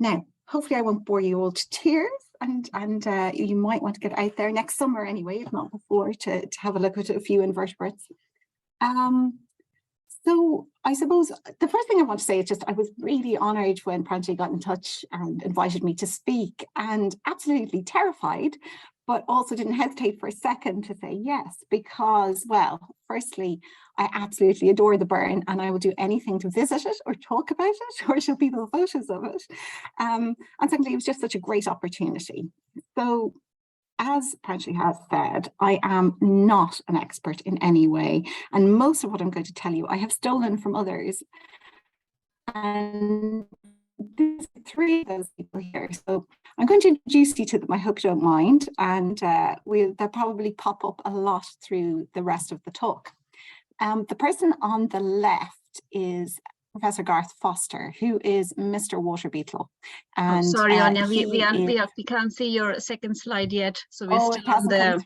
Now, hopefully I won't bore you all to tears, and you might want to get out there next summer anyway, if not before, to have a look at a few invertebrates. So I suppose the first thing I want to say is just I was really honoured when Pranchi got in touch and invited me to speak, and absolutely terrified, but also didn't hesitate for a second to say yes, because, well, firstly, I absolutely adore the Burren and I will do anything to visit it or talk about it or show people photos of it. And secondly, it was just such a great opportunity. So, as Pranchi has said, I am not an expert in any way, and most of what I'm going to tell you I have stolen from others. And there's three of those people here, so I'm going to introduce you to them. I hope you don't mind, and they'll probably pop up a lot through the rest of the talk. The person on the left is Professor Garth Foster, who is Mr. Water Beetle. And sorry, Áine, we can't see your second slide yet, so we're still on the.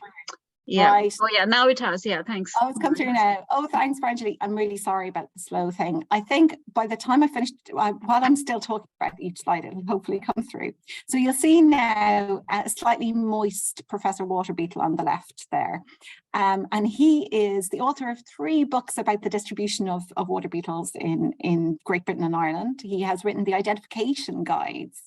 Yeah. Right. Oh yeah, now it has. Yeah, thanks. Oh, it's come through now. Oh, thanks, Brangelina. I'm really sorry about the slow thing. I think by the time I finished, while I'm still talking about each slide, it'll hopefully come through. So you'll see now a slightly moist Professor Water Beetle on the left there. And he is the author of 3 books about the distribution of water beetles in Great Britain and Ireland. He has written the identification guides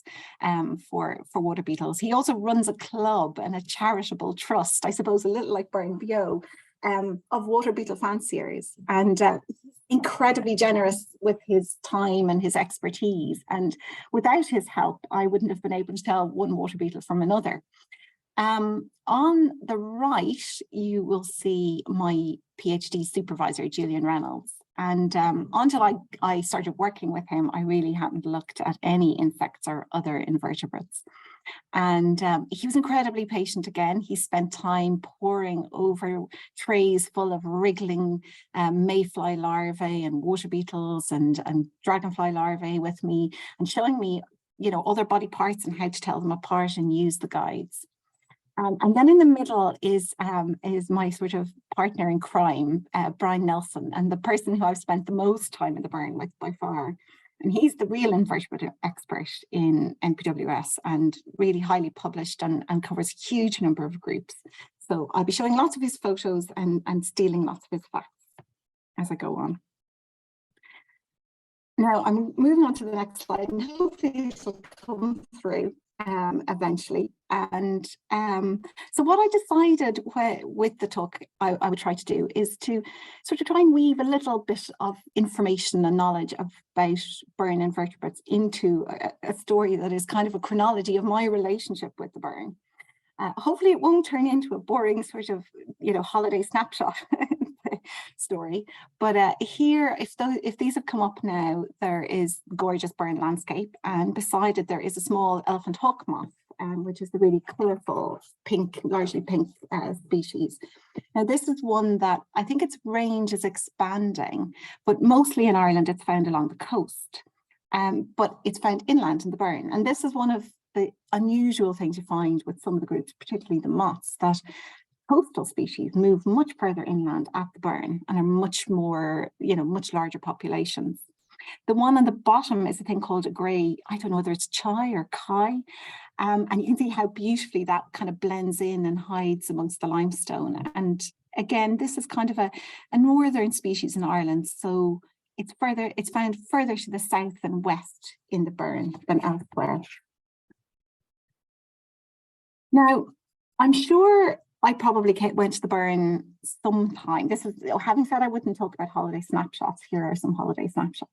for water beetles. He also runs a club and a charitable trust, I suppose a little like Burren Bio, of water beetle fanciers, and incredibly generous with his time and his expertise. And without his help, I wouldn't have been able to tell one water beetle from another. On the right, you will see my PhD supervisor, Julian Reynolds. And until I started working with him, I really hadn't looked at any insects or other invertebrates. And he was incredibly patient again. He spent time poring over trays full of wriggling mayfly larvae and water beetles and dragonfly larvae with me, and showing me, you know, other body parts and how to tell them apart and use the guides. And then in the middle is my sort of partner in crime, Brian Nelson, and the person who I've spent the most time in the Burren with by far. And he's the real invertebrate expert in NPWS, and really highly published and covers a huge number of groups. So I'll be showing lots of his photos and stealing lots of his facts as I go on. Now I'm moving on to the next slide, and hopefully this will come through eventually. And so what I decided with the talk I would try to do is to sort of try and weave a little bit of information and knowledge about Burren invertebrates into a story that is kind of a chronology of my relationship with the Burren. Hopefully it won't turn into a boring sort of, you know, holiday snapshot story, but here, if these have come up now, there is gorgeous Burren landscape, and beside it there is a small elephant hawk moth, which is the really colourful pink, largely pink species. Now this is one that I think its range is expanding, but mostly in Ireland it's found along the coast, but it's found inland in the Burren. And this is one of the unusual things you find with some of the groups, particularly the moths, that coastal species move much further inland at the Burren and are much more, you know, much larger populations. The one on the bottom is a thing called a grey, I don't know whether it's chai or kai, and you can see how beautifully that kind of blends in and hides amongst the limestone. And again, this is kind of a northern species in Ireland, so it's found further to the south and west in the Burren than elsewhere. Now, I'm sure I probably went to the Burren sometime. This is, having said I wouldn't talk about holiday snapshots, here are some holiday snapshots.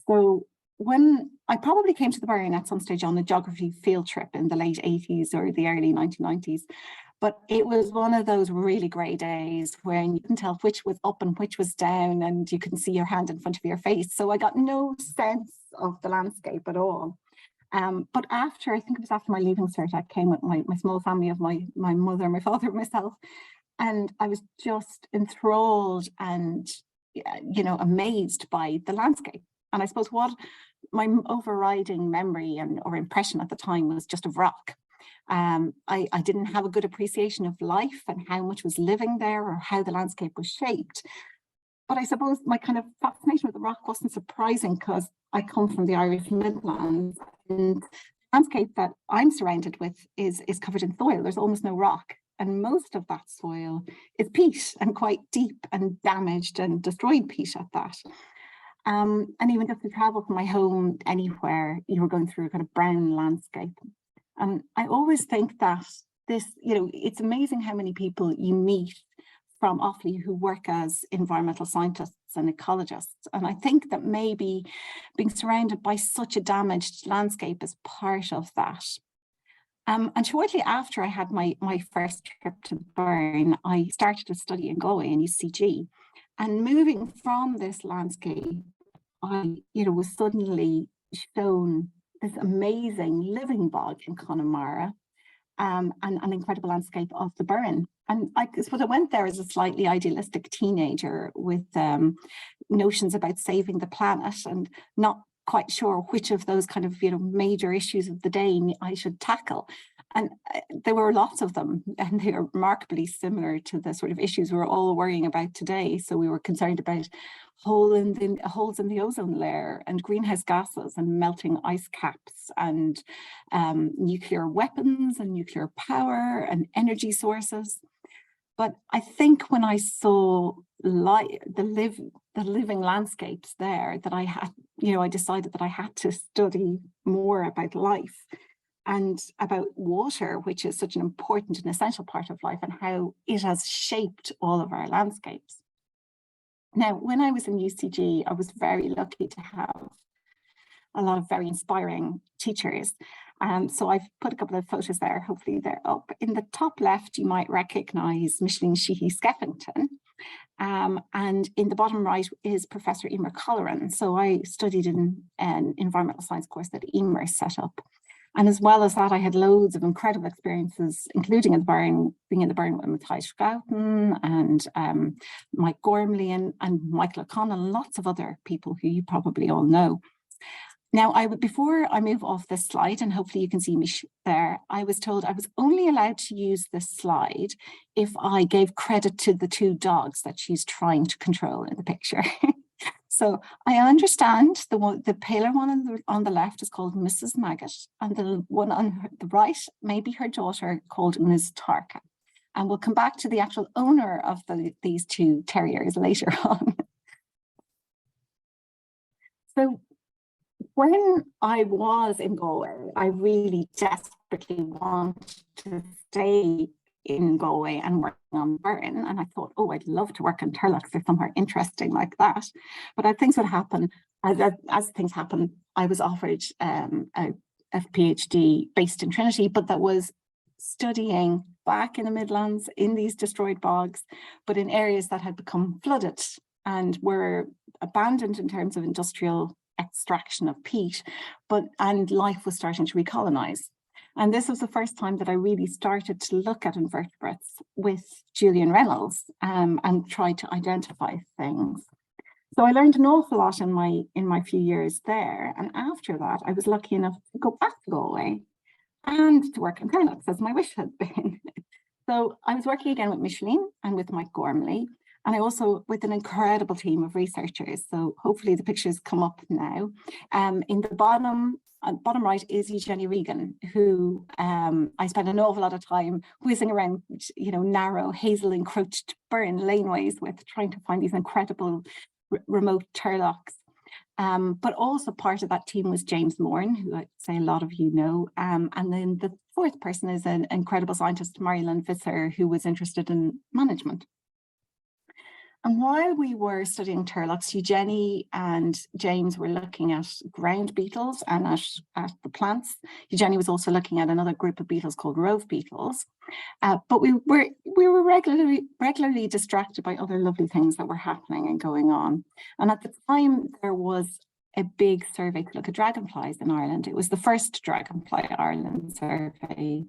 So when I probably came to the Burren at some stage on a geography field trip in the late 80s or the early 1990s, but it was one of those really grey days when you couldn't tell which was up and which was down, and you couldn't see your hand in front of your face. So I got no sense of the landscape at all. But after, I think it was after my leaving cert, I came with my small family of my mother, my father, and myself, and I was just enthralled and, you know, amazed by the landscape. And I suppose what my overriding memory or impression at the time was just of rock. I didn't have a good appreciation of life and how much was living there or how the landscape was shaped. But I suppose my kind of fascination with the rock wasn't surprising, because I come from the Irish Midlands, and the landscape that I'm surrounded with is covered in soil. There's almost no rock. And most of that soil is peat, and quite deep and damaged and destroyed peat at that. And even just to travel from my home anywhere, you were going through a kind of brown landscape. And I always think that this, it's amazing how many people you meet from Offaly who work as environmental scientists and ecologists. And I think that maybe being surrounded by such a damaged landscape is part of that. And shortly after I had my first trip to Burren, I started to study in Galway in UCG. And moving from this landscape, I, was suddenly shown this amazing living bog in Connemara, and an incredible landscape of the Burren. And I suppose I went there as a slightly idealistic teenager with notions about saving the planet and not quite sure which of those kind of major issues of the day I should tackle. And there were lots of them, and they are remarkably similar to the sort of issues we're all worrying about today. So we were concerned about holes in the ozone layer, and greenhouse gases, and melting ice caps, and nuclear weapons, and nuclear power, and energy sources. But I think when I saw the living landscapes there, that I had, I decided that I had to study more about life and about water, which is such an important and essential part of life, and how it has shaped all of our landscapes. Now, when I was in UCG, I was very lucky to have a lot of very inspiring teachers. So I've put a couple of photos there, hopefully they're up. In the top left, you might recognise Micheline Sheehy-Skeffington. And in the bottom right is Professor Emer Colleran. So I studied in an environmental science course that Emer set up. And as well as that, I had loads of incredible experiences, including in the Burren, being in the Burren with Matthias Schouten and Mike Gormley and Michael O'Connor, and lots of other people who you probably all know. Now, before I move off this slide, and hopefully you can see me there, I was told I was only allowed to use this slide if I gave credit to the two dogs that she's trying to control in the picture. So I understand the paler one on the left is called Mrs. Maggot, and the one on the right may be her daughter called Ms. Tarka. And we'll come back to the actual owner of these two terriers later on. So when I was in Galway, I really desperately wanted to stay in Galway and working on Burren, and I thought, oh, I'd love to work on turloughs or somewhere interesting like that. But as things would happen, as things happen, I was offered a PhD based in Trinity, but that was studying back in the Midlands in these destroyed bogs, but in areas that had become flooded and were abandoned in terms of industrial extraction of peat, and life was starting to recolonize. And this was the first time that I really started to look at invertebrates with Julian Reynolds and try to identify things. So I learned an awful lot in my few years there. And after that, I was lucky enough to go back to Galway and to work on turloughs, as my wish had been. So I was working again with Micheline and with Mike Gormley, and I also with an incredible team of researchers. So hopefully the pictures come up now. In the bottom right is Eugenie Regan, who I spent an awful lot of time whizzing around, narrow hazel encroached Burren laneways with, trying to find these incredible remote turloughs. But also part of that team was James Moran, who I'd say a lot of you know. And then the fourth person is an incredible scientist, Marilyn Visser, who was interested in management. And while we were studying turloughs, Eugenie and James were looking at ground beetles and at the plants. Eugenie was also looking at another group of beetles called rove beetles. But we were regularly distracted by other lovely things that were happening and going on. And at the time, there was a big survey to look at dragonflies in Ireland. It was the first Dragonfly Ireland survey.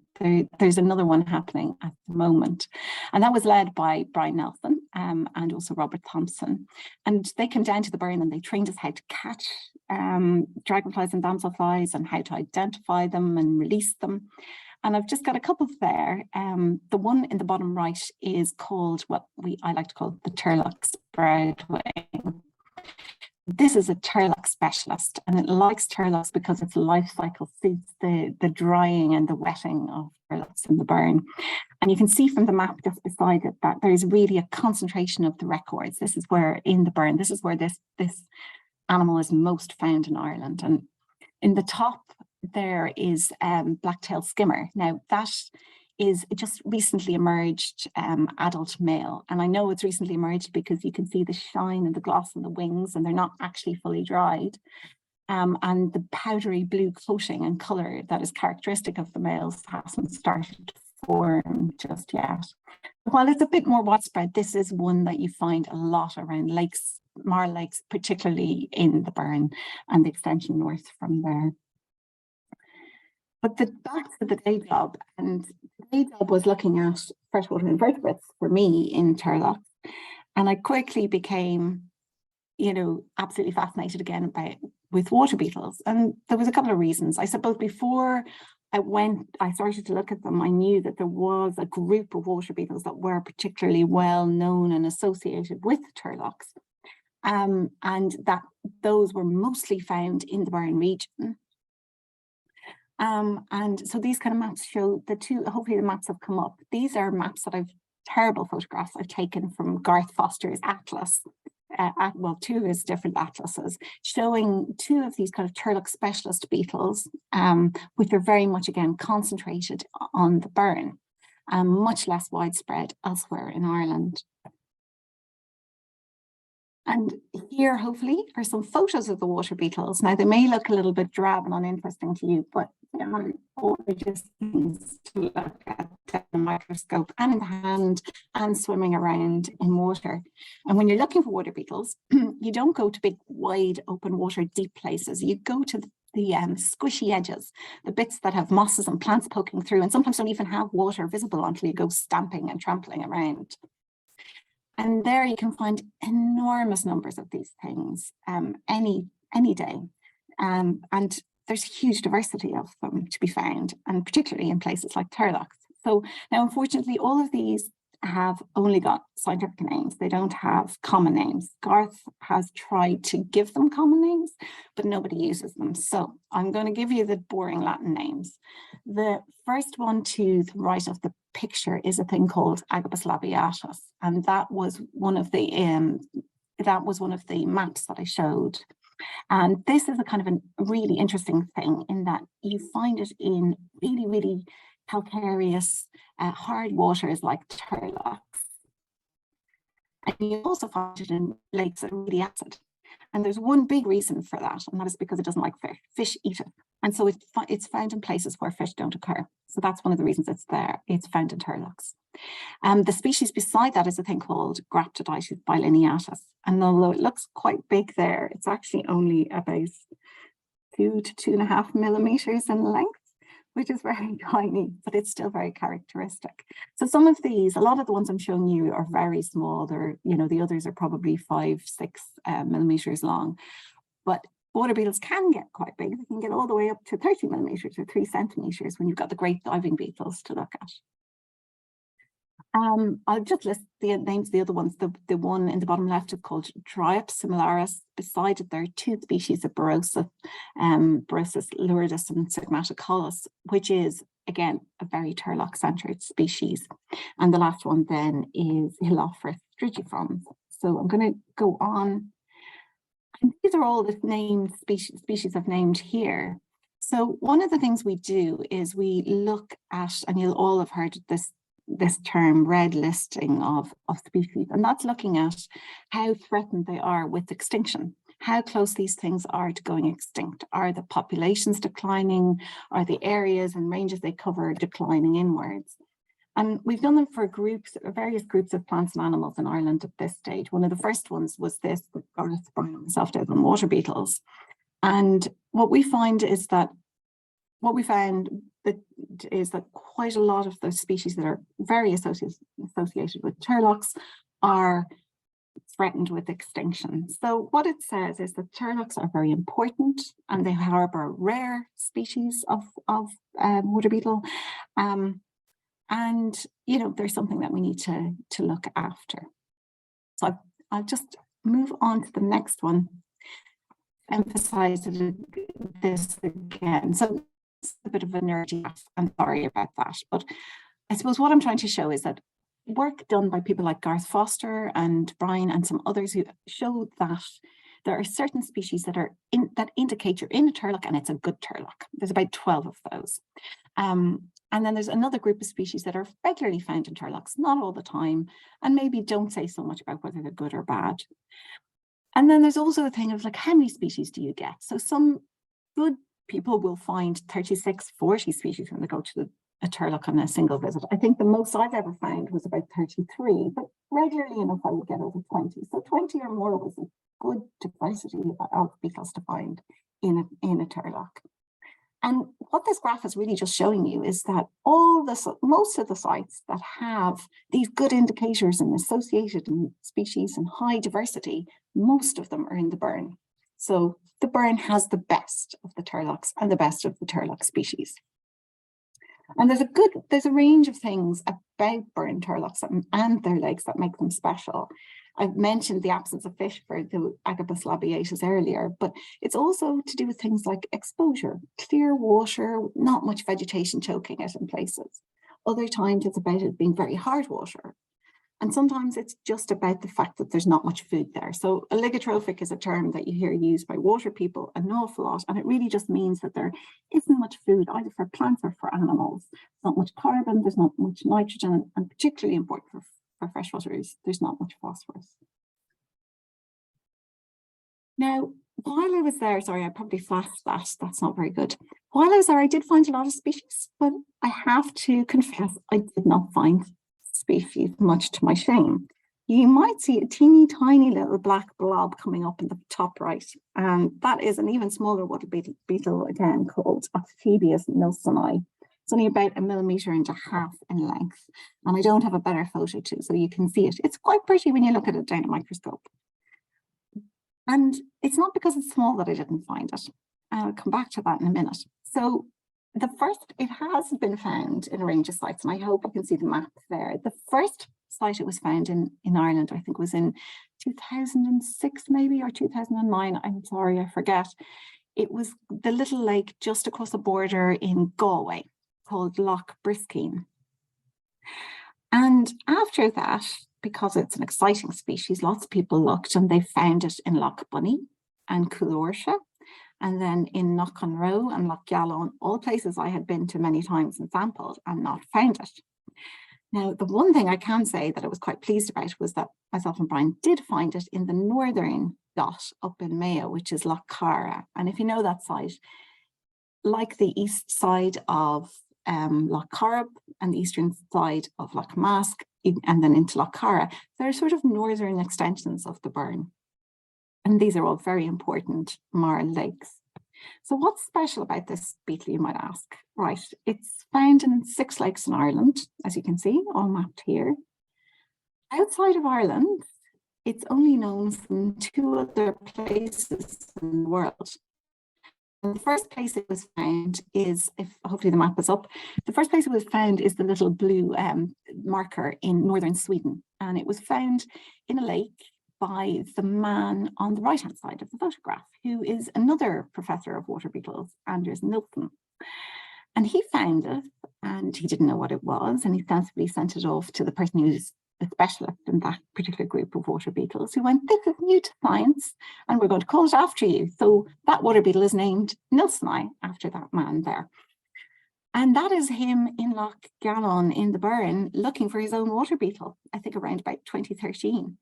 There's another one happening at the moment. And that was led by Brian Nelson and also Robert Thompson. And they came down to the Burren and they trained us how to catch dragonflies and damselflies and how to identify them and release them. And I've just got a couple there. The one in the bottom right is called what I like to call the turlough sprout wing. This is a turlough specialist, and it likes turloughs because its life cycle suits the drying and the wetting of turloughs in the Burren. And you can see from the map just beside it that there's really a concentration of the records. This is where in the Burren, this is where this animal is most found in Ireland. And in the top there is black-tailed skimmer. Now that is just recently emerged adult male. And I know it's recently emerged because you can see the shine and the gloss on the wings, and they're not actually fully dried. And the powdery blue coating and colour that is characteristic of the males hasn't started to form just yet. While it's a bit more widespread, this is one that you find a lot around lakes, marl lakes, particularly in the Burren and the extension north from there. But back to the day job, and the day job was looking at freshwater invertebrates for me in turloughs. And I quickly became, absolutely fascinated again with water beetles. And there was a couple of reasons. I suppose before I started to look at them, I knew that there was a group of water beetles that were particularly well known and associated with turloughs. And that those were mostly found in the Burren region. And so these kind of maps show hopefully the maps have come up. These are maps that terrible photographs I've taken from Garth Foster's atlas, two of his different atlases, showing two of these kind of turlough specialist beetles, which are very much, again, concentrated on the Burren, much less widespread elsewhere in Ireland. And here, hopefully, are some photos of the water beetles. Now, they may look a little bit drab and uninteresting to you, but they are gorgeous things to look at in the microscope and in the hand and swimming around in water. And when you're looking for water beetles, you don't go to big, wide, open water, deep places. You go to the squishy edges, the bits that have mosses and plants poking through, and sometimes don't even have water visible until you go stamping and trampling around. And there you can find enormous numbers of these things any day. And there's huge diversity of them to be found, and particularly in places like turloughs. So now, unfortunately, all of these have only got scientific names. They don't have common names. Garth has tried to give them common names, but nobody uses them. So I'm going to give you the boring Latin names. The first one to the right of the picture is a thing called Agabus labiatus, and that was one of the maps that I showed. And this is a kind of a really interesting thing in that you find it in really, really calcareous, hard waters like turloughs. And you also find it in lakes that are really acid. And there's one big reason for that, and that is because it doesn't like fish. Fish eat it. And so it's found in places where fish don't occur. So that's one of the reasons it's there. It's found in turloughs. The species beside that is a thing called Graptodites bilineatus. And although it looks quite big there, it's actually only about 2 to 2.5 millimeters in length, which is very tiny, but it's still very characteristic. So some of these, a lot of the ones I'm showing you are very small. They're, the others are probably 5, 6 millimeters long. But water beetles can get quite big. They can get all the way up to 30 millimeters or 3 centimeters when you've got the great diving beetles to look at. I'll just list the names of the other ones. The one in the bottom left is called drier similaris. Beside it, there are 2 species of Barosis luridus and sigmaticollis, which is, again, a very turlough-centered species. And the last one then is Hylophorus strigiformis. So I'm going to go on. And these are all the named species I've named here. So one of the things we do is we look at, and you'll all have heard this term, red listing of species, and that's looking at how threatened they are with extinction, how close these things are to going extinct. Are the populations declining? Are the areas and ranges they cover declining inwards? And we've done them for various groups of plants and animals in Ireland at this stage. One of the first ones was this, with Garth, Burren, and myself did on water beetles. And what we found is that quite a lot of those species that are very associated with turloughs are threatened with extinction. So what it says is that turloughs are very important, and they harbour rare species of water beetle. And there's something that we need to look after. So I'll just move on to the next one. emphasize this again. So it's a bit of a nerdy, I'm sorry about that, but I suppose what I'm trying to show is that work done by people like Garth Foster and Brian and some others who show that there are certain species that indicate you're in a turlough and it's a good turlough. There's about 12 of those. And then there's another group of species that are regularly found in turloughs, not all the time, and maybe don't say so much about whether they're good or bad. And then there's also a thing of like, how many species do you get? So some good people will find 36, 40 species when they go to a turlough on a single visit. I think the most I've ever found was about 33, but regularly enough I would get over 20. So 20 or more was a good diversity of beetles to find in a turlough. And what this graph is really just showing you is that most of the sites that have these good indicators and associated species and high diversity, most of them are in the Burren. So the Burren has the best of the turloughs and the best of the turlough species. And there's a range of things about Burren turloughs and their lakes that make them special. I've mentioned the absence of fish for the Agabus labiatus earlier, but it's also to do with things like exposure, clear water, not much vegetation choking it in places. Other times it's about it being very hard water. And sometimes it's just about the fact that there's not much food there. So oligotrophic is a term that you hear used by water people an awful lot, and it really just means that there isn't much food either for plants or for animals. There's not much carbon, there's not much nitrogen, and particularly important for freshwater is there's not much phosphorus. Now, while I was there, sorry, I probably flashed that, that's not very good. While I was there, I did find a lot of species, but I have to confess, I did not find species, much to my shame. You might see a teeny tiny little black blob coming up in the top right, and that is an even smaller water beetle again called Amphibius nilssoni. It's only about 1.5 millimeters in length, and I don't have a better photo too, so you can see it. It's quite pretty when you look at it down a microscope. And it's not because it's small that I didn't find it. I'll come back to that in a minute. So it has been found in a range of sites, and I hope you can see the map there. The first site it was found in Ireland, I think was in 2006 maybe, or 2009. I'm sorry, I forget. It was the little lake just across the border in Galway called Loch Briskeen. And after that, because it's an exciting species, lots of people looked and they found it in Loch Bunny and Coolorsa, and then in Knock-on-Roe and Loch Galon, all places I had been to many times and sampled and not found it. Now, the one thing I can say that I was quite pleased about was that myself and Brian did find it in the northern dot up in Mayo, which is Loch Cara. And if you know that site, like the east side of Loch Corrib and the eastern side of Loch Mask, and then into Loch Cara, they're sort of northern extensions of the Burren. And these are all very important marl lakes. So what's special about this beetle, you might ask? Right, it's found in 6 lakes in Ireland, as you can see, all mapped here. Outside of Ireland, it's only known from 2 other places in the world. And the first place it was found is, hopefully the map is up, the first place it was found is the little blue marker in northern Sweden. And it was found in a lake by the man on the right-hand side of the photograph, who is another professor of water beetles, Anders Nilsson. And he found it, and he didn't know what it was, and he sensibly sent it off to the person who's a specialist in that particular group of water beetles, who went, "This is new to science, and we're going to call it after you." So that water beetle is named Nilssoni after that man there. And that is him in Loch Galon in the Burren looking for his own water beetle, I think around about 2013.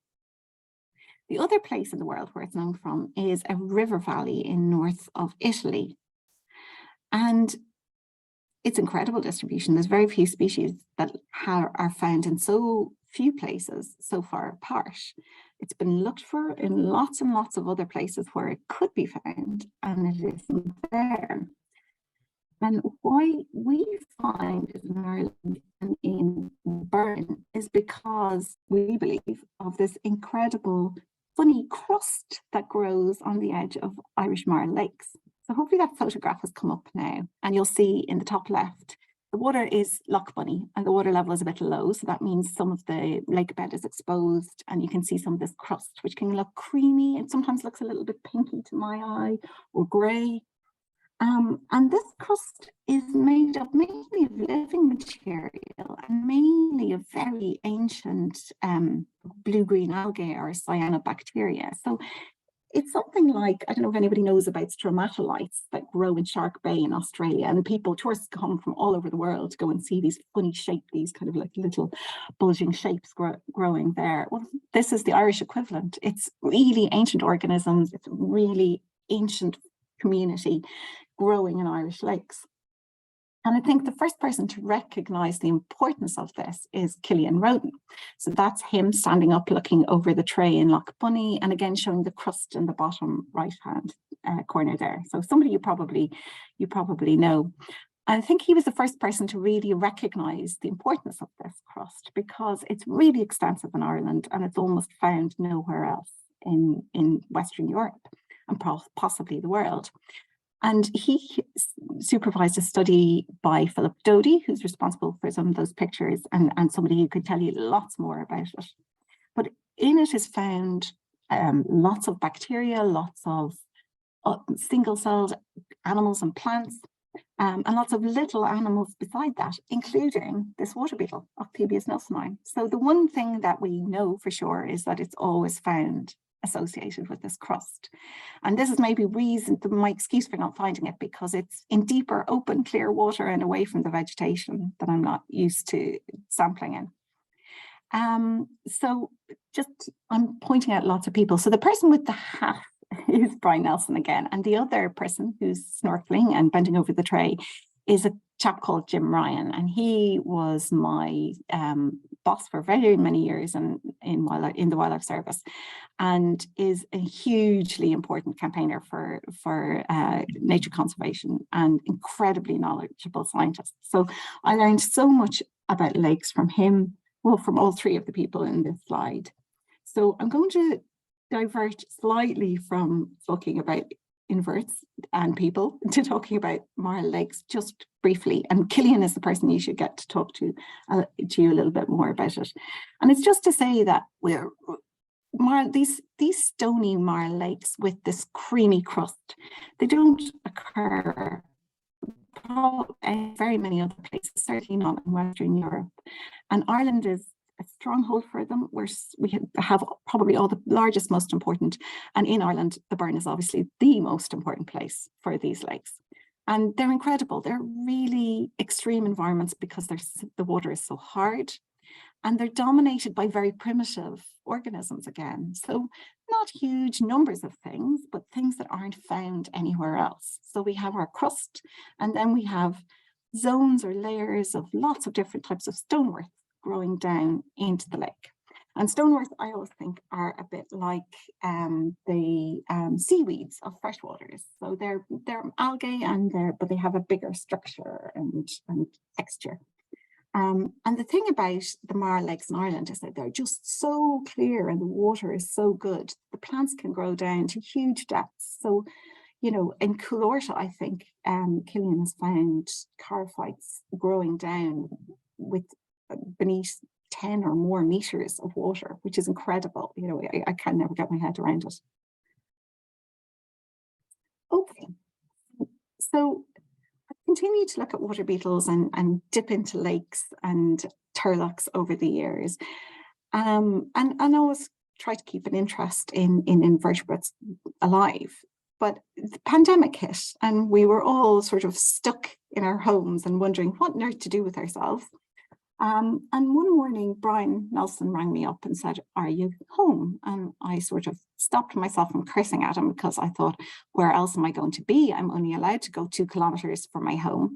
The other place in the world where it's known from is a river valley in north of Italy. And it's incredible distribution. There's very few species that are found in so few places so far apart. It's been looked for in lots and lots of other places where it could be found, and it isn't there. And why we find it in Ireland and in Burren is because we believe of this incredible funny crust that grows on the edge of Irish marl lakes. So hopefully that photograph has come up now, and you'll see in the top left The water is Loch Bunny and the water level is a bit low. So that means some of the lake bed is exposed and you can see some of this crust, which can look creamy and sometimes looks a little bit pinky to my eye or grey. And this crust is made up mainly of living material and mainly of very ancient blue-green algae or cyanobacteria. So it's something like, I don't know if anybody knows about stromatolites that grow in Shark Bay in Australia, and tourists come from all over the world to go and see these funny shape, these kind of like little bulging shapes growing there. Well, this is the Irish equivalent. It's really ancient organisms. It's really ancient community growing in Irish lakes. And I think the first person to recognise the importance of this is Cillian Roden. So that's him standing up looking over the tray in Loch Bunny and again showing the crust in the bottom right-hand corner there. So somebody you probably know. I think he was the first person to really recognise the importance of this crust because it's really extensive in Ireland and it's almost found nowhere else in Western Europe and possibly the world. And he supervised a study by Philip Doty, who's responsible for some of those pictures and somebody who could tell you lots more about it. But in it is found lots of bacteria, lots of single-celled animals and plants, and lots of little animals beside that, including this water beetle, Octavius nelsoni. So the one thing that we know for sure is that it's always found associated with this crust. And this is maybe my excuse for not finding it, because it's in deeper, open, clear water and away from the vegetation that I'm not used to sampling in. So just, I'm pointing out lots of people. So the person with the hat is Brian Nelson again. And the other person who's snorkeling and bending over the tray is a chap called Jim Ryan. And he was my boss for very many years in the Wildlife Service, and is a hugely important campaigner for nature conservation and incredibly knowledgeable scientist. So I learned so much about lakes from him, well, from all three of the people in this slide. So I'm going to divert slightly from talking about inverts and people to talking about marl lakes just briefly, and Cillian is the person you should get to talk to you a little bit more about it. And it's just to say that these stony marl lakes with this creamy crust, they don't occur in very many other places, certainly not in Western Europe. And Ireland is a stronghold for them. We have probably all the largest, most important, and in Ireland, the Burren is obviously the most important place for these lakes. And they're incredible. They're really extreme environments because the water is so hard, and they're dominated by very primitive organisms again. So not huge numbers of things, but things that aren't found anywhere else. So we have our crust, and then we have zones or layers of lots of different types of stoneworts growing down into the lake. And stoneworts, I always think, are a bit like the seaweeds of freshwaters. So they're algae, but they have a bigger structure and texture. And the thing about the marl lakes in Ireland is that they're just so clear and the water is so good. The plants can grow down to huge depths. So, you know, in Coolorta, I think Cillian has found charophytes growing down with beneath 10 or more meters of water, which is incredible. You know, I can never get my head around it. Okay, so I continue to look at water beetles and dip into lakes and turloughs over the years, and always try to keep an interest in invertebrates alive. But the pandemic hit and we were all sort of stuck in our homes and wondering what on earth to do with ourselves. And one morning, Brian Nelson rang me up and said, "Are you home?" And I sort of stopped myself from cursing at him because I thought, where else am I going to be? I'm only allowed to go 2 kilometers from my home.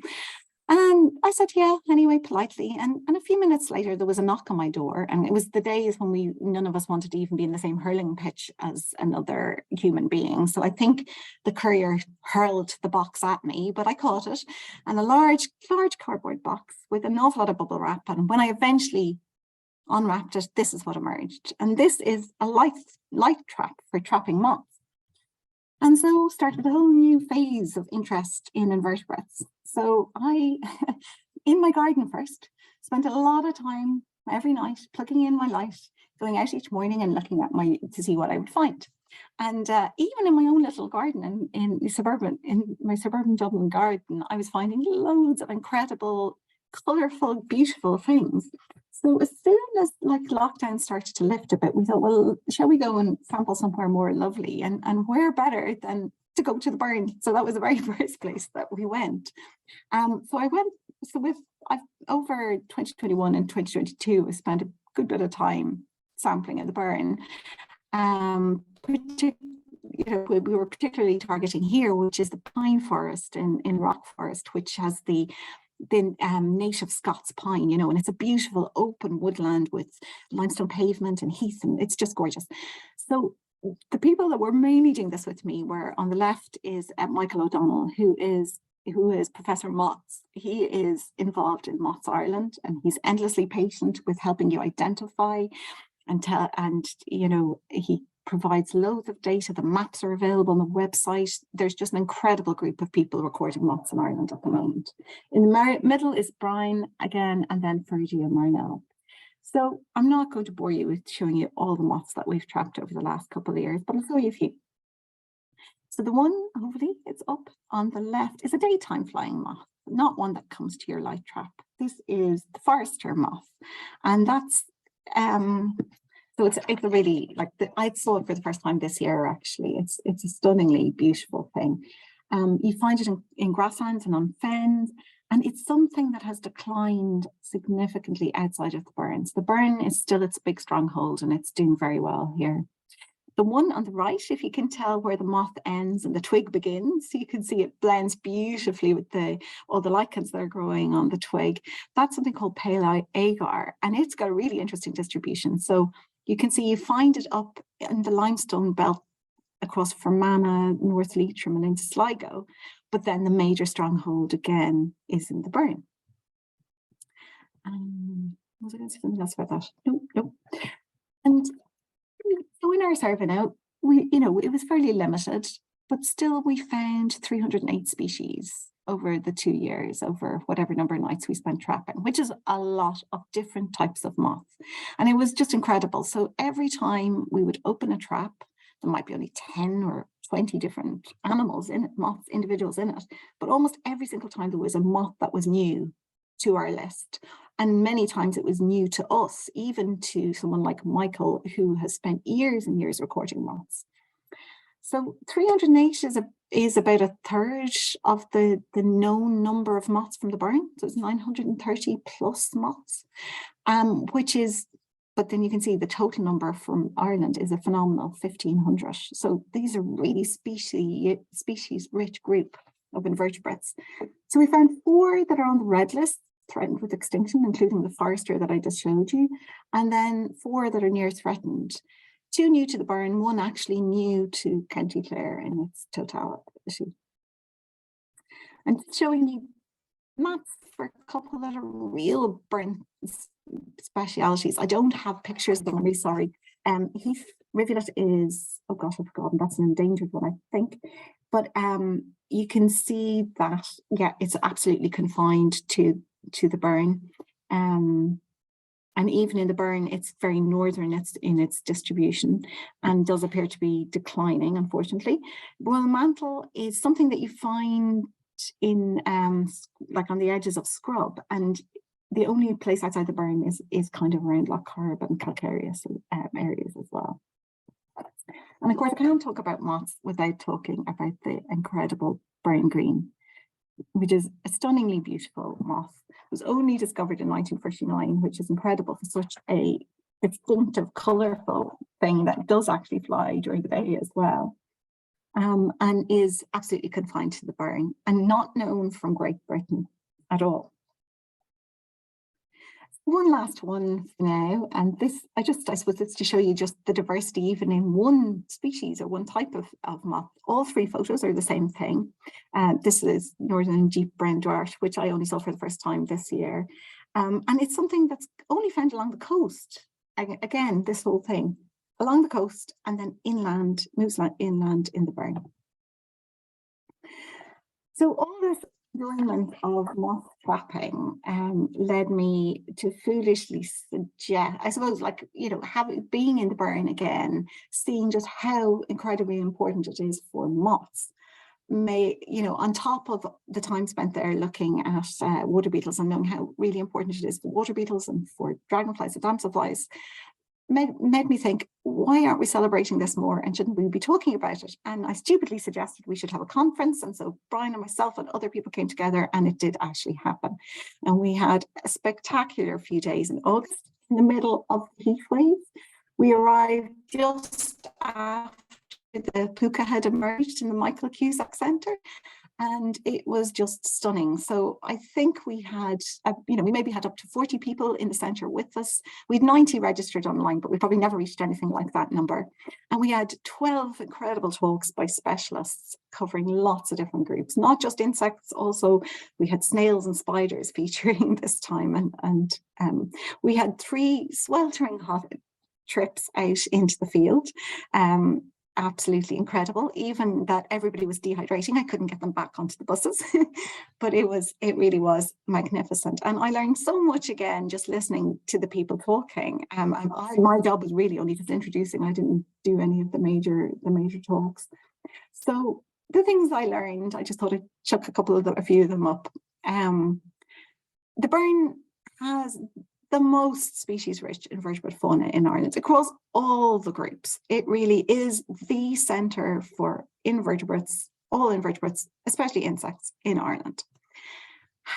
And I said, yeah, anyway, politely. And a few minutes later, there was a knock on my door. And it was the days when none of us wanted to even be in the same hurling pitch as another human being. So I think the courier hurled the box at me, but I caught it. And a large cardboard box with an awful lot of bubble wrap. And when I eventually unwrapped it, this is what emerged. And this is a light trap for trapping moths. And so started a whole new phase of interest in invertebrates. So I in my garden first, spent a lot of time every night plugging in my light, going out each morning and looking at to see what I would find. And even in my own little garden in my suburban Dublin garden, I was finding loads of incredible, colourful, beautiful things. So as soon as like lockdown started to lift a bit, we thought, well, shall we go and sample somewhere more lovely? And where better than to go to the Burren? So that was the very first place that we went. So I went. So over 2021 and 2022, I spent a good bit of time sampling in the Burren. We were particularly targeting here, which is the pine forest in rock forest, which has the native Scots pine, and it's a beautiful open woodland with limestone pavement and heath, and it's just gorgeous. So the people that were mainly doing this with me were, on the left is Michael O'Donnell, who is Professor Moths. He is involved in Moths Ireland, and he's endlessly patient with helping you identify and he provides loads of data. The maps are available on the website. There's just an incredible group of people recording moths in Ireland at the moment. In the middle is Brian again, and then Fergie and Marnell. So I'm not going to bore you with showing you all the moths that we've trapped over the last couple of years, but I'll show you a few. So the one, hopefully it's up on the left, is a daytime flying moth, not one that comes to your light trap. This is the forester moth, and that's so it's a really, I saw it for the first time this year. Actually, it's a stunningly beautiful thing. You find it in grasslands and on fens, and it's something that has declined significantly outside of the Burren. The Burren is still its big stronghold, and it's doing very well here. The one on the right, if you can tell where the moth ends and the twig begins, you can see it blends beautifully with all the lichens that are growing on the twig. That's something called pale agar, and it's got a really interesting distribution. So you can see you find it up in the limestone belt across Fermanagh, North Leitrim and into Sligo, but then the major stronghold again is in the Burren. Was I going to say something else about that? No. And so in our survey now, it was fairly limited, but still we found 308 species over the 2 years, over whatever number of nights we spent trapping, which is a lot of different types of moths. And it was just incredible. So every time we would open a trap, there might be only 10 or 20 different animals in it, moths, individuals in it, but almost every single time there was a moth that was new to our list. And many times it was new to us, even to someone like Michael, who has spent years and years recording moths. So 308 is about a third of the known number of moths from the Burren. So it's 930 plus moths, but then you can see the total number from Ireland is a phenomenal 1,500. So these are really species-rich group of invertebrates. So we found 4 that are on the red list, threatened with extinction, including the forester that I just showed you, and then 4 that are near threatened. 2 new to the Burren, 1 actually new to County Clare in its totality. And showing you maps for a couple that are real Burren specialities. I don't have pictures of them, I'm really sorry. Heath rivulet is, oh gosh, I've forgotten, that's an endangered one, I think. But you can see that, yeah, it's absolutely confined to the Burren. And even in the Burren, it's very northern in its distribution and does appear to be declining, unfortunately. Well, mantle is something that you find in like on the edges of scrub, and the only place outside the Burren is kind of around Loch Corrib and calcareous areas as well. And of course, I can't talk about moths without talking about the incredible Burren green, which is a stunningly beautiful moth. It was only discovered in 1939, which is incredible for such a distinctive, colourful thing that does actually fly during the day as well, and is absolutely confined to the Burren and not known from Great Britain at all. One last one for now, and this, I suppose it's to show you just the diversity even in one species or one type of moth. All 3 photos are the same thing. This is Northern Deep Brown Dart, which I only saw for the first time this year. And it's something that's only found along the coast. Again, this whole thing, along the coast and then inland, moves inland in the Burren. So all this enjoyment of moth trapping led me to foolishly suggest, I suppose, like, you know, being in the Burren again, seeing just how incredibly important it is for moths. You know, on top of the time spent there looking at water beetles and knowing how really important it is for water beetles and for dragonflies and damselflies, made me think, why aren't we celebrating this more, and shouldn't we be talking about it? And I stupidly suggested we should have a conference, and so Brian and myself and other people came together, and it did actually happen. And we had a spectacular few days in August in the middle of the heat wave. We arrived just after the puka had emerged in the Michael Cusack Centre, and it was just stunning. So I think we had, you know, we maybe had up to 40 people in the centre with us. We had 90 registered online, but we probably never reached anything like that number. And we had 12 incredible talks by specialists covering lots of different groups, not just insects. Also, we had snails and spiders featuring this time. And we had 3 sweltering hot trips out into the field. Absolutely incredible. Even that everybody was dehydrating, I couldn't get them back onto the buses, but it really was magnificent. And I learned so much again just listening to the people talking. My job was really only just introducing. I didn't do any of the major talks. So the things I learned, I just thought I'd chuck a few of them up. The Burren has the most species-rich invertebrate fauna in Ireland across all the groups. It really is the centre for invertebrates, all invertebrates, especially insects in Ireland.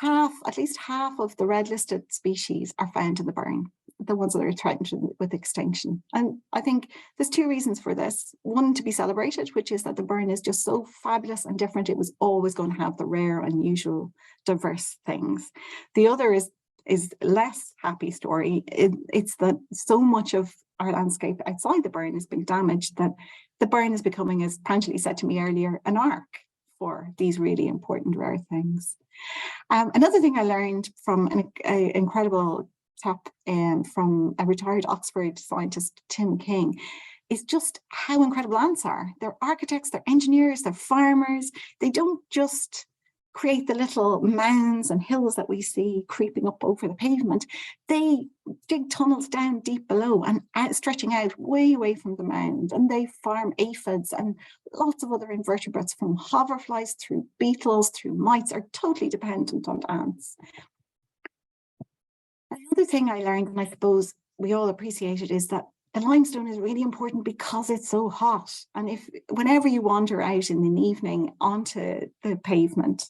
At least half of the red listed species are found in the Burren, the ones that are threatened with extinction. And I think there's 2 reasons for this. One, to be celebrated, which is that the Burren is just so fabulous and different. It was always going to have the rare, unusual, diverse things. The other is less happy story. It's that so much of our landscape outside the Burren has been damaged that the Burren is becoming, as Pranjali said to me earlier, an ark for these really important rare things. Another thing I learned from an incredible chap from a retired Oxford scientist, Tim King, is just how incredible ants are. They're architects, they're engineers, they're farmers. They don't just create the little mounds and hills that we see creeping up over the pavement. They dig tunnels down deep below and stretching out way away from the mound. And they farm aphids and lots of other invertebrates, from hoverflies through beetles, through mites, are totally dependent on ants. Another thing I learned, and I suppose we all appreciated, is that the limestone is really important because it's so hot. And whenever you wander out in an evening onto the pavement,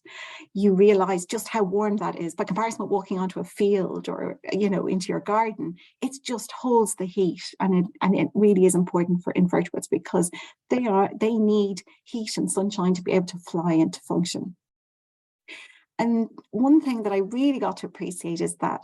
you realize just how warm that is by comparison with walking onto a field or, you know, into your garden. It just holds the heat, and it really is important for invertebrates because they need heat and sunshine to be able to fly and to function. And one thing that I really got to appreciate is that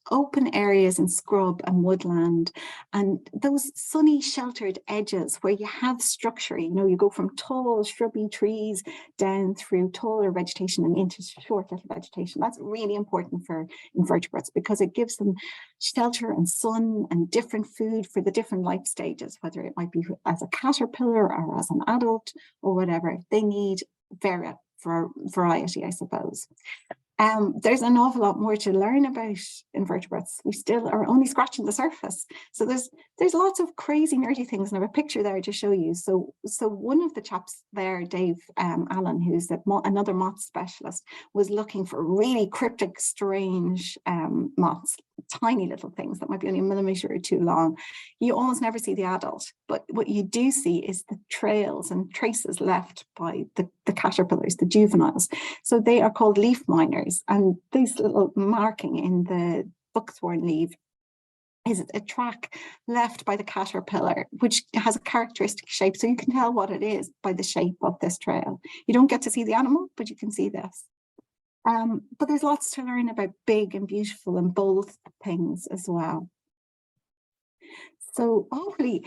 open areas in scrub and woodland, and those sunny sheltered edges where you have structure. You know, you go from tall shrubby trees down through taller vegetation and into short little vegetation. That's really important for invertebrates because it gives them shelter and sun and different food for the different life stages, whether it might be as a caterpillar or as an adult or whatever. They need variety, I suppose. There's an awful lot more to learn about invertebrates. We still are only scratching the surface. So there's lots of crazy nerdy things, and I have a picture there to show you. So one of the chaps there, Dave Allen, who's another moth specialist, was looking for really cryptic, strange moths, tiny little things that might be only a millimetre or 2 long. You almost never see the adult, but what you do see is the trails and traces left by the caterpillars, the juveniles. So they are called leaf miners, and this little marking in the bucksworn leaf is a track left by the caterpillar, which has a characteristic shape. So you can tell what it is by the shape of this trail. You don't get to see the animal, but you can see this. But there's lots to learn about big and beautiful and bold things as well. So hopefully,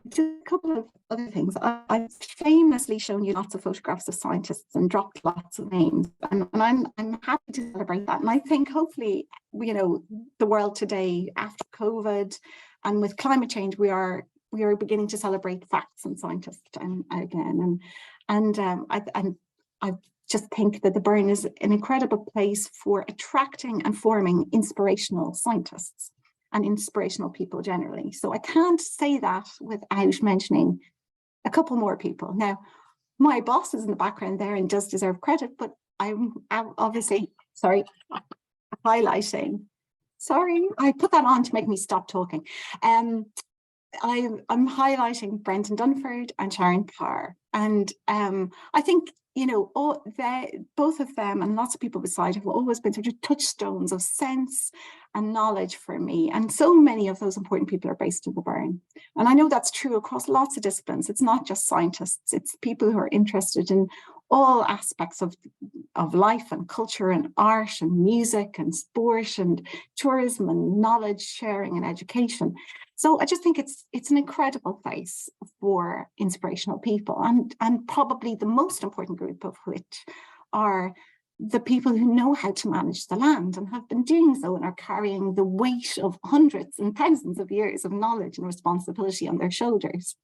just a couple of other things. I've famously shown you lots of photographs of scientists and dropped lots of names, and I'm happy to celebrate that. And I think hopefully, you know, the world today after COVID and with climate change, we are beginning to celebrate facts and scientists again. And I just think that the Burren is an incredible place for attracting and forming inspirational scientists and inspirational people generally. So I can't say that without mentioning a couple more people. Now, my boss is in the background there and does deserve credit, but I'm obviously, sorry, highlighting. Sorry, I put that on to make me stop talking. I'm highlighting Brendan Dunford and Sharon Carr. And I think, you know, both of them and lots of people beside have always been sort of touchstones of sense and knowledge for me. And so many of those important people are based in the Burren. And I know that's true across lots of disciplines. It's not just scientists, it's people who are interested in all aspects of life and culture and art and music and sport and tourism and knowledge sharing and education. So I just think it's an incredible place for inspirational people, and probably the most important group of which are the people who know how to manage the land and have been doing so and are carrying the weight of hundreds and thousands of years of knowledge and responsibility on their shoulders.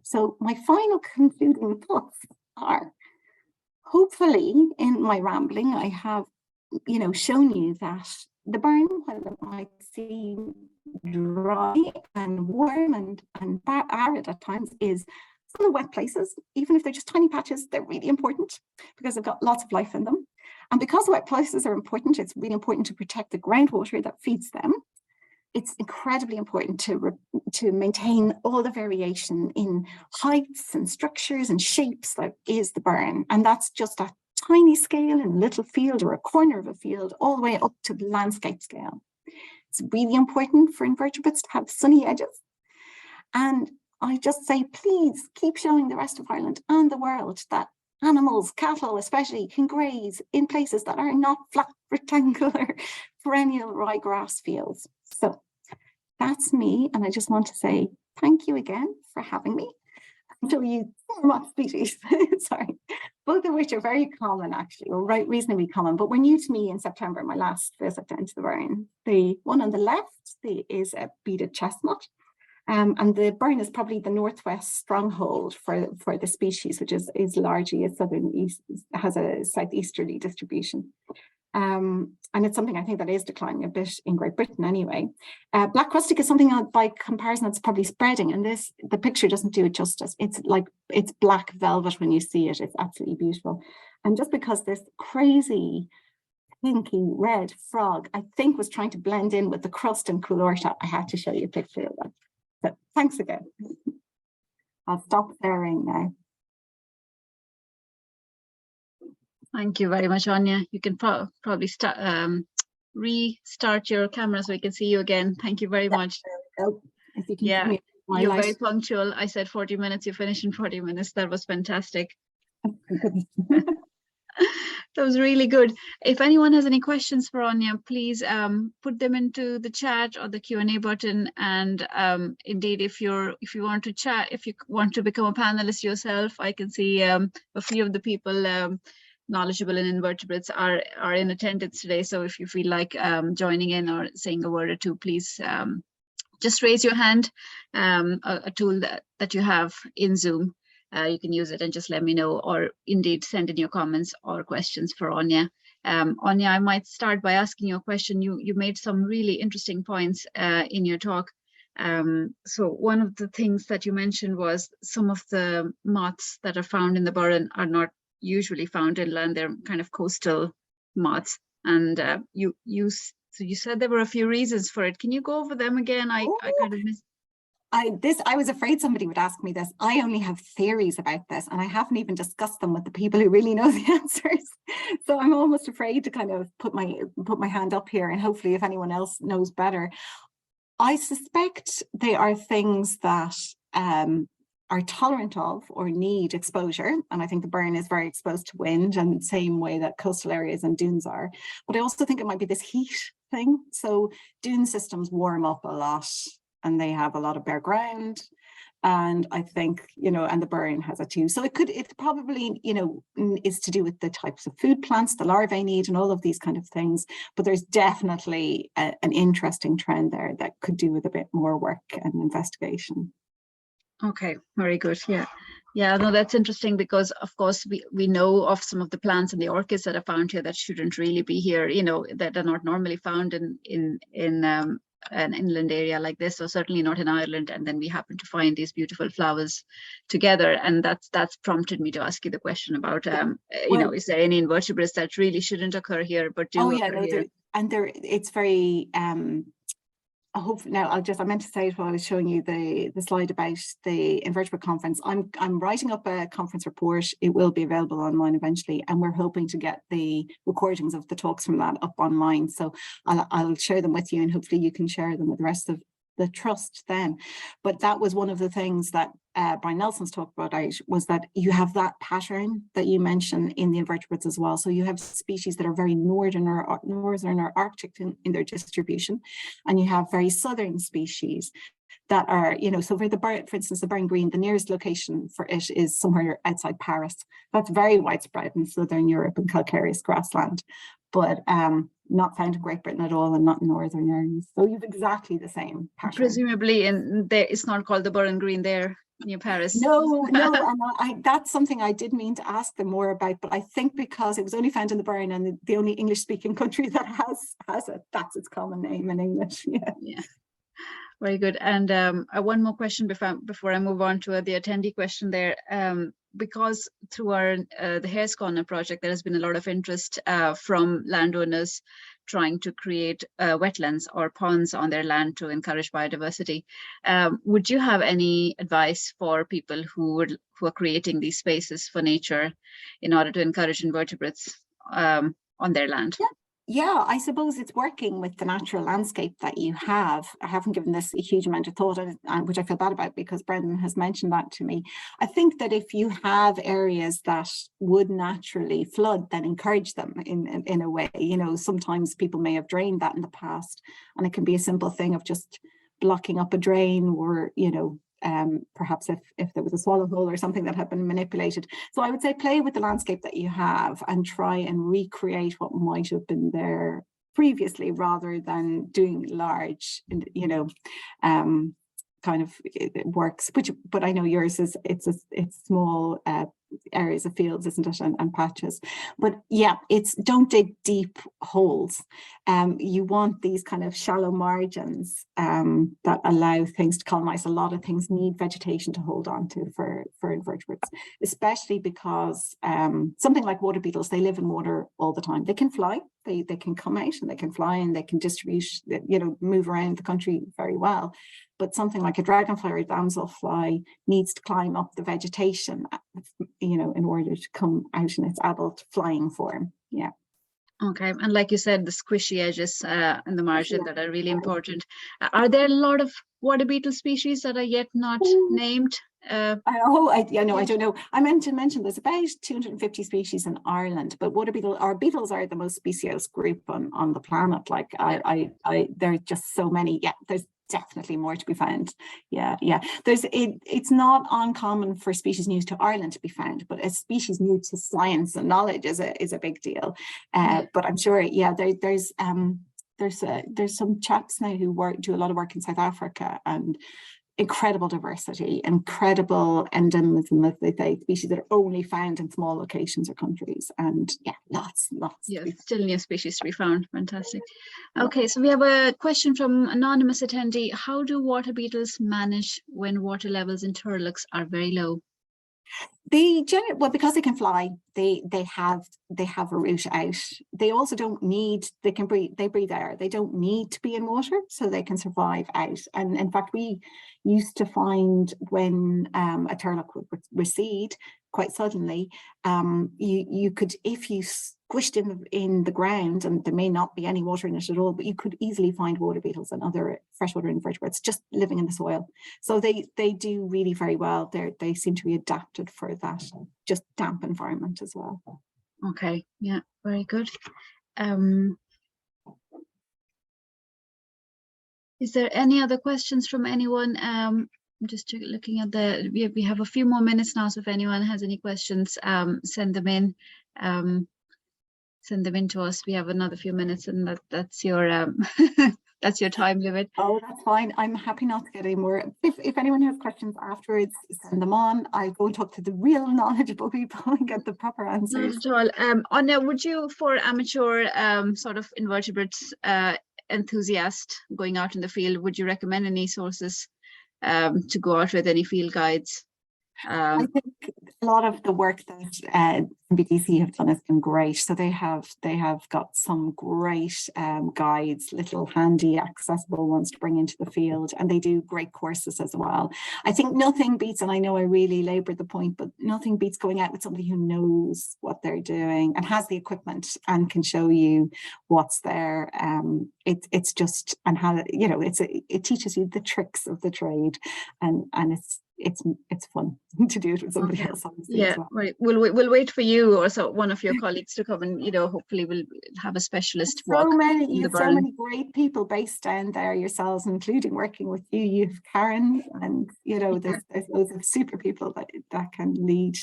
So my final concluding thoughts are, hopefully in my rambling, I have, you know, shown you that the Burren, while it might seem dry and warm and arid at times, is full of wet places. Even if they're just tiny patches, they're really important because they've got lots of life in them. And because wet places are important, it's really important to protect the groundwater that feeds them. It's incredibly important to maintain all the variation in heights and structures and shapes that is the Burren. And that's just a tiny scale in a little field or a corner of a field, all the way up to the landscape scale. It's really important for invertebrates to have sunny edges. And I just say, please keep showing the rest of Ireland and the world that animals, cattle especially, can graze in places that are not flat, rectangular, perennial ryegrass fields. So that's me. And I just want to say thank you again for having me. Until you four moth species, sorry, both of which are very common actually, or reasonably common, but were new to me in September, my last visit down to the Burren. The one on the left is a beaded chestnut, and the Burren is probably the northwest stronghold for the species, which is largely a southern east, has a southeasterly distribution. And it's something I think that is declining a bit in Great Britain anyway. Black rustic is something that by comparison that's probably spreading, and the picture doesn't do it justice. It's black velvet when you see it. It's absolutely beautiful. And just because this crazy pinky red frog, I think, was trying to blend in with the crust and coulorta, I had to show you a picture of that. So thanks again. I'll stop sharing now. Thank you very much, Áine. You can probably restart your camera so we can see you again. Thank you very much. If you can, yeah, you're very punctual. I said 40 minutes, you finished in 40 minutes. That was fantastic. That was really good. If anyone has any questions for Áine, please put them into the chat or the Q&A button. And indeed, if you want to chat, if you want to become a panelist yourself, I can see a few of the people knowledgeable in invertebrates are in attendance today. So if you feel like joining in or saying a word or two, please just raise your hand, a tool that you have in Zoom. You can use it and just let me know, or indeed send in your comments or questions for Áine. Áine, I might start by asking you a question. You made some really interesting points in your talk. So one of the things that you mentioned was some of the moths that are found in the Burren are not usually found inland. They're kind of coastal moths, and you said there were a few reasons for it. Can you go over them again? I kind of missed. I was afraid somebody would ask me this. I only have theories about this, and I haven't even discussed them with the people who really know the answers. So I'm almost afraid to kind of put my hand up here, and hopefully if anyone else knows better. I suspect they are things that are tolerant of or need exposure. And I think the Burren is very exposed to wind, and the same way that coastal areas and dunes are. But I also think it might be this heat thing. So dune systems warm up a lot, and they have a lot of bare ground. And I think, and the Burren has it too. So it probably, is to do with the types of food plants the larvae need and all of these kind of things. But there's definitely an interesting trend there that could do with a bit more work and investigation. Okay, very good. Yeah. Yeah, no, that's interesting because of course we know of some of the plants and the orchids that are found here that shouldn't really be here, you know, that are not normally found in an inland area like this, or certainly not in Ireland. And then we happen to find these beautiful flowers together. And that's prompted me to ask you the question about you know, Well, is there any invertebrates that really shouldn't occur here but do oh yeah, occur no, here? it's very I hope now I meant to say it while I was showing you the slide about the invertebrate conference. I'm writing up a conference report. It will be available online eventually, and we're hoping to get the recordings of the talks from that up online. So I'll share them with you, and hopefully you can share them with the rest of the trust then. But that was one of the things that Brian Nelson's talked about, was that you have that pattern that you mentioned in the invertebrates as well. So you have species that are very northern or Arctic in their distribution, and you have very southern species that are, you know, so for instance, the Burren green, the nearest location for it is somewhere outside Paris. That's very widespread in southern Europe and calcareous grassland, but not found in Great Britain at all, and not in northern areas. So you've exactly the same pattern. Presumably, and there, it's not called the Burren green there near Paris. No, and that's something I did mean to ask them more about, but I think because it was only found in the Burren and the only English-speaking country that has it, that's its common name in English. Yeah. Very good. And one more question before I move on to the attendee question there. Because through our the Hare's Corner project, there has been a lot of interest from landowners trying to create wetlands or ponds on their land to encourage biodiversity. Would you have any advice for people who are creating these spaces for nature in order to encourage invertebrates on their land? Yeah, I suppose it's working with the natural landscape that you have. I haven't given this a huge amount of thought, which I feel bad about because Brendan has mentioned that to me. I think that if you have areas that would naturally flood, then encourage them in a way. You know, sometimes people may have drained that in the past, and it can be a simple thing of just blocking up a drain, or, you know, perhaps if there was a swallow hole or something that had been manipulated. So I would say play with the landscape that you have and try and recreate what might have been there previously, rather than doing large, you know, kind of works, but I know yours is it's small areas of fields, isn't it, and patches. But yeah, don't dig deep holes. You want these kind of shallow margins that allow things to colonize. A lot of things need vegetation to hold on to for invertebrates, especially because something like water beetles, they live in water all the time. They can fly, they can come out and they can fly, and they can distribute, you know, move around the country very well. But something like a dragonfly or a damselfly needs to climb up the vegetation, you know, in order to come out in its adult flying form. Yeah. Okay, and like you said, the squishy edges in the margin that are really important. Are there a lot of water beetle species that are yet not named? I don't know. I meant to mention there's about 250 species in Ireland, but beetles are the most speciose group on the planet. Like there's just so many. Yeah, there's definitely more to be found. Yeah. It's not uncommon for species new to Ireland to be found, but a species new to science and knowledge is a big deal. But I'm sure, there's some chaps now who do a lot of work in South Africa, and incredible diversity, incredible endemism of the species that are only found in small locations or countries, and lots. Yeah, still new species to be found. Fantastic. Okay, so we have a question from anonymous attendee. How do water beetles manage when water levels in turloughs are very low? Because they can fly, they have a route out. They also they breathe air. They don't need to be in water, so they can survive out. And in fact, we used to find when a turlough would recede quite suddenly, you could, if you squished in the ground, and there may not be any water in it at all, but you could easily find water beetles and other freshwater invertebrates just living in the soil. So they do really very well. They seem to be adapted for that just damp environment as well. Okay, yeah, very good. Is there any other questions from anyone? I'm just looking at we have a few more minutes now, so if anyone has any questions, send them in. Send them in to us. We have another few minutes, and that's your that's your time limit. Oh, that's fine. I'm happy not to get any more. If anyone has questions afterwards, send them on. I go and talk to the real knowledgeable people and get the proper answers. Not at all. Áine, would you, for amateur sort of invertebrates enthusiast going out in the field, would you recommend any sources to go out with, any field guides? I think a lot of the work that NBDC have done has been great. So they have got some great guides, little handy accessible ones to bring into the field, and they do great courses as well. I think nothing beats, and I know I really labored the point, but nothing beats going out with somebody who knows what they're doing and has the equipment and can show you what's there. It's just, and how, you know, it teaches you the tricks of the trade, and it's fun to do it with somebody else. Yeah, well. Right. We'll wait for you or so one of your colleagues to come, and hopefully we'll have a specialist walk. So many great people based down there yourselves, including working with you. You've Karen, and there's loads of super people that can lead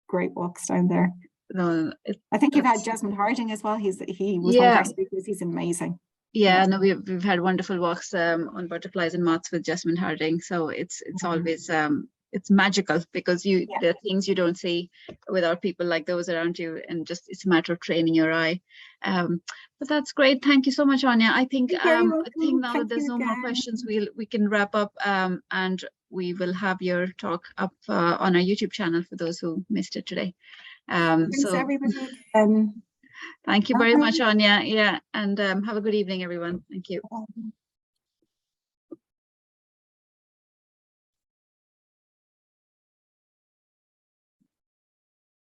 great walks down there. No, I think you've had Jasmine Harding as well. He was one of our speakers. He's amazing. Yeah, no, we've had wonderful walks on butterflies and moths with Jasmine Harding. So it's always it's magical, because there are things you don't see without people like those around you, and just it's a matter of training your eye. But that's great. Thank you so much, Áine. I think now that there's no more questions, we can wrap up, and we will have your talk up on our YouTube channel for those who missed it today. Thanks everybody. Thank you very much, Áine. Yeah, and have a good evening, everyone. Thank you.